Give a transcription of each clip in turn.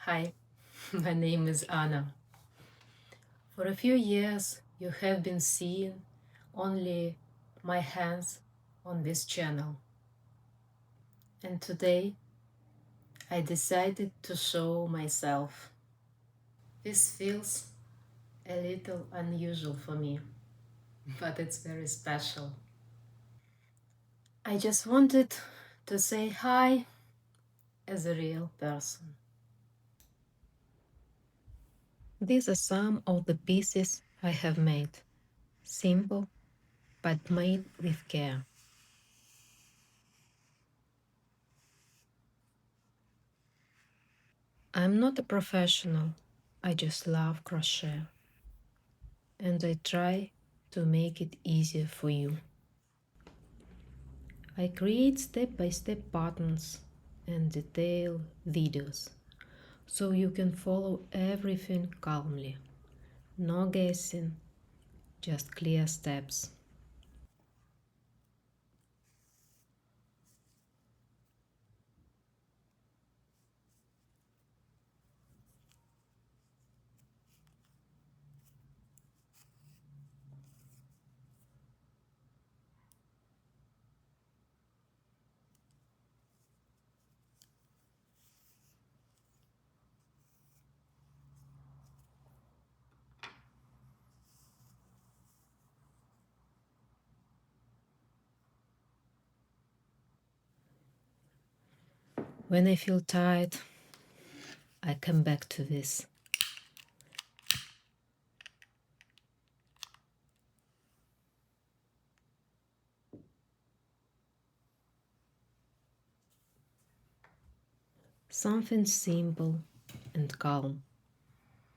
Hi, my name is Anna. For a few years, you have been seeing only my hands on this channel. And today, I decided to show myself. This feels a little unusual for me, but it's very special. I just wanted to say hi as a real person. These are some of the pieces I have made. Simple, but made with care. I'm not a professional, I just love crochet. And I try to make it easier for you. I create step-by-step patterns and detailed videos, so you can follow everything calmly. No guessing, just clear steps. When I feel tired, I come back to this. Something simple and calm,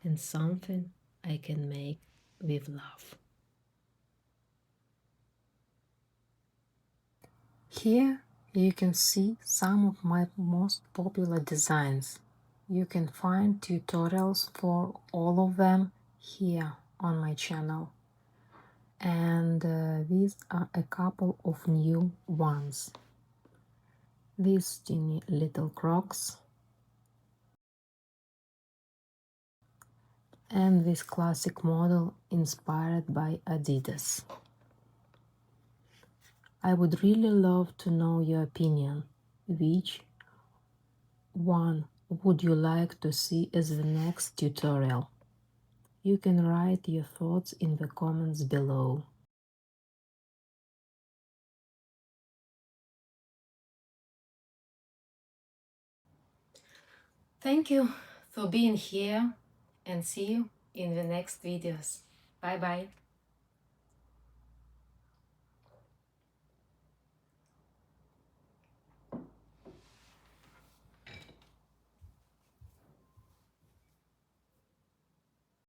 and something I can make with love. Here you can see some of my most popular designs. You can find tutorials for all of them here on my channel. And these are a couple of new ones. These teeny little crocs and this classic model inspired by Adidas. I would really love to know your opinion. Which one would you like to see as the next tutorial? You can write your thoughts in the comments below. Thank you for being here and see you in the next videos. Bye bye.